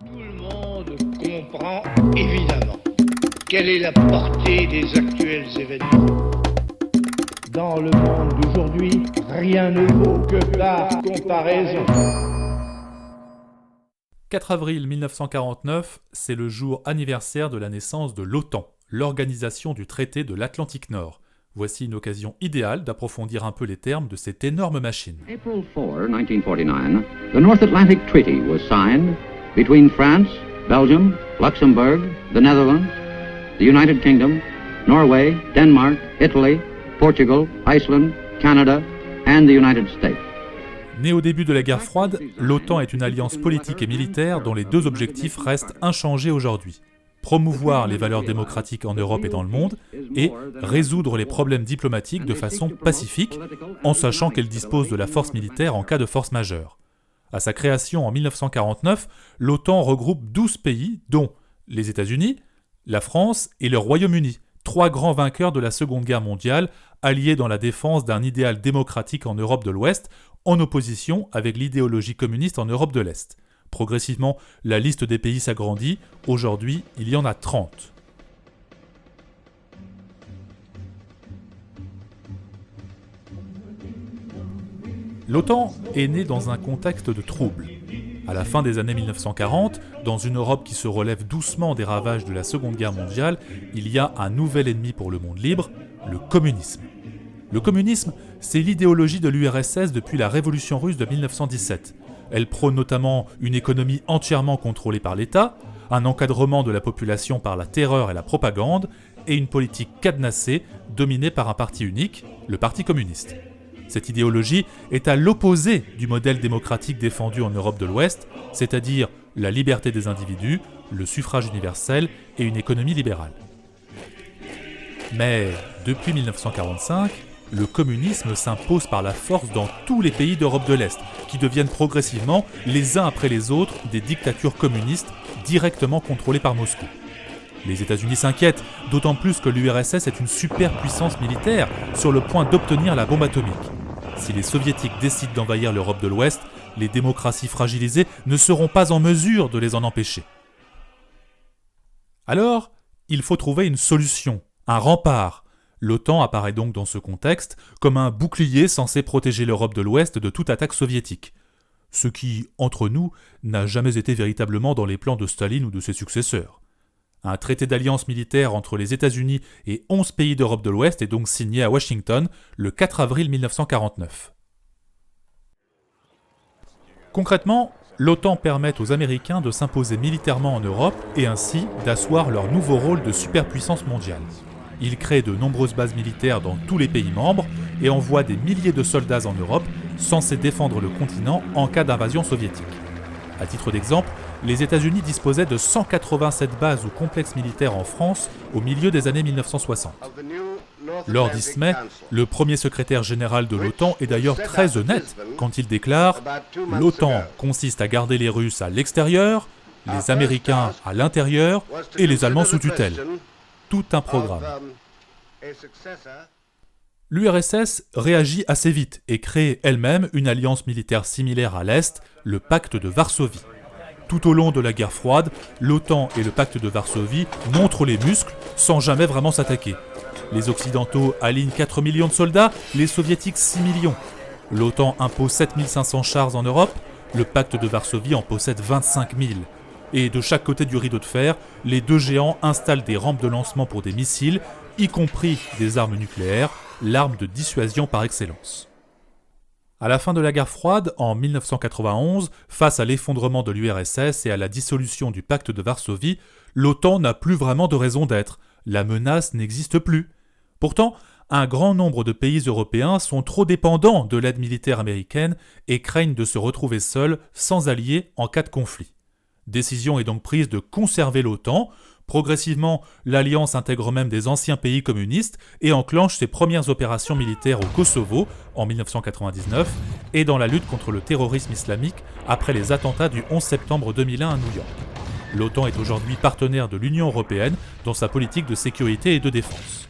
Tout le monde comprend évidemment quelle est la portée des actuels événements. Dans le monde d'aujourd'hui, rien ne vaut que par comparaison. 4 avril 1949, c'est le jour anniversaire de la naissance de l'OTAN, l'organisation du traité de l'Atlantique Nord. Voici une occasion idéale d'approfondir un peu les termes de cette énorme machine. April 4, 1949, the North Atlantic Treaty was signed between France, Belgium, Luxembourg, the Netherlands, the United Kingdom, Norway, Denmark, Italy, Portugal, Iceland, Canada, and the United States. Née au début de la guerre froide, l'OTAN est une alliance politique et militaire dont les deux objectifs restent inchangés aujourd'hui. Promouvoir les valeurs démocratiques en Europe et dans le monde, et résoudre les problèmes diplomatiques de façon pacifique, en sachant qu'elle dispose de la force militaire en cas de force majeure. À sa création en 1949, l'OTAN regroupe 12 pays, dont les États-Unis, la France et le Royaume-Uni, 3 grands vainqueurs de la Seconde Guerre mondiale, alliés dans la défense d'un idéal démocratique en Europe de l'Ouest, en opposition avec l'idéologie communiste en Europe de l'Est. Progressivement, la liste des pays s'agrandit. Aujourd'hui, il y en a 30. L'OTAN est née dans un contexte de troubles. À la fin des années 1940, dans une Europe qui se relève doucement des ravages de la Seconde Guerre mondiale, il y a un nouvel ennemi pour le monde libre, le communisme. Le communisme, c'est l'idéologie de l'URSS depuis la révolution russe de 1917. Elle prône notamment une économie entièrement contrôlée par l'État, un encadrement de la population par la terreur et la propagande, et une politique cadenassée dominée par un parti unique, le Parti communiste. Cette idéologie est à l'opposé du modèle démocratique défendu en Europe de l'Ouest, c'est-à-dire la liberté des individus, le suffrage universel et une économie libérale. Mais depuis 1945, le communisme s'impose par la force dans tous les pays d'Europe de l'Est, qui deviennent progressivement, les uns après les autres, des dictatures communistes directement contrôlées par Moscou. Les États-Unis s'inquiètent, d'autant plus que l'URSS est une superpuissance militaire sur le point d'obtenir la bombe atomique. Si les Soviétiques décident d'envahir l'Europe de l'Ouest, les démocraties fragilisées ne seront pas en mesure de les en empêcher. Alors, il faut trouver une solution, un rempart. L'OTAN apparaît donc dans ce contexte comme un bouclier censé protéger l'Europe de l'Ouest de toute attaque soviétique. Ce qui, entre nous, n'a jamais été véritablement dans les plans de Staline ou de ses successeurs. Un traité d'alliance militaire entre les États-Unis et 11 pays d'Europe de l'Ouest est donc signé à Washington le 4 avril 1949. Concrètement, l'OTAN permet aux Américains de s'imposer militairement en Europe et ainsi d'asseoir leur nouveau rôle de superpuissance mondiale. Il crée de nombreuses bases militaires dans tous les pays membres et envoie des milliers de soldats en Europe censés défendre le continent en cas d'invasion soviétique. À titre d'exemple, les États-Unis disposaient de 187 bases ou complexes militaires en France au milieu des années 1960. Lord Eastman, le premier secrétaire général de l'OTAN, est d'ailleurs très honnête quand il déclare « L'OTAN consiste à garder les Russes à l'extérieur, les Américains à l'intérieur et les Allemands sous tutelle. Tout un programme. » L'URSS réagit assez vite et crée elle-même une alliance militaire similaire à l'Est, le Pacte de Varsovie. Tout au long de la guerre froide, l'OTAN et le Pacte de Varsovie montrent les muscles sans jamais vraiment s'attaquer. Les Occidentaux alignent 4 millions de soldats, les Soviétiques 6 millions. L'OTAN impose 7500 chars en Europe, le Pacte de Varsovie en possède 25 000. Et de chaque côté du rideau de fer, les deux géants installent des rampes de lancement pour des missiles, y compris des armes nucléaires, l'arme de dissuasion par excellence. À la fin de la guerre froide, en 1991, face à l'effondrement de l'URSS et à la dissolution du Pacte de Varsovie, l'OTAN n'a plus vraiment de raison d'être. La menace n'existe plus. Pourtant, un grand nombre de pays européens sont trop dépendants de l'aide militaire américaine et craignent de se retrouver seuls, sans alliés, en cas de conflit. Décision est donc prise de conserver l'OTAN. Progressivement, l'Alliance intègre même des anciens pays communistes et enclenche ses premières opérations militaires au Kosovo en 1999 et dans la lutte contre le terrorisme islamique après les attentats du 11 septembre 2001 à New York. L'OTAN est aujourd'hui partenaire de l'Union européenne dans sa politique de sécurité et de défense.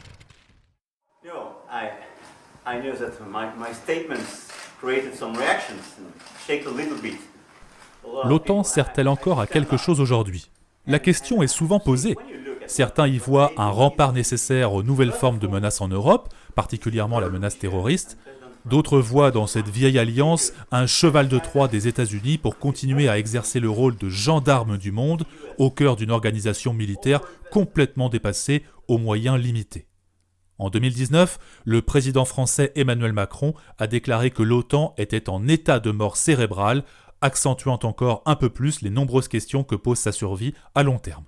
I know that my statements created some reactions, shake a little bit. L'OTAN sert-elle encore à quelque chose aujourd'hui ? La question est souvent posée. Certains y voient un rempart nécessaire aux nouvelles formes de menaces en Europe, particulièrement la menace terroriste. D'autres voient dans cette vieille alliance un cheval de Troie des États-Unis pour continuer à exercer le rôle de gendarme du monde au cœur d'une organisation militaire complètement dépassée aux moyens limités. En 2019, le président français Emmanuel Macron a déclaré que l'OTAN était en état de mort cérébrale, accentuant encore un peu plus les nombreuses questions que pose sa survie à long terme.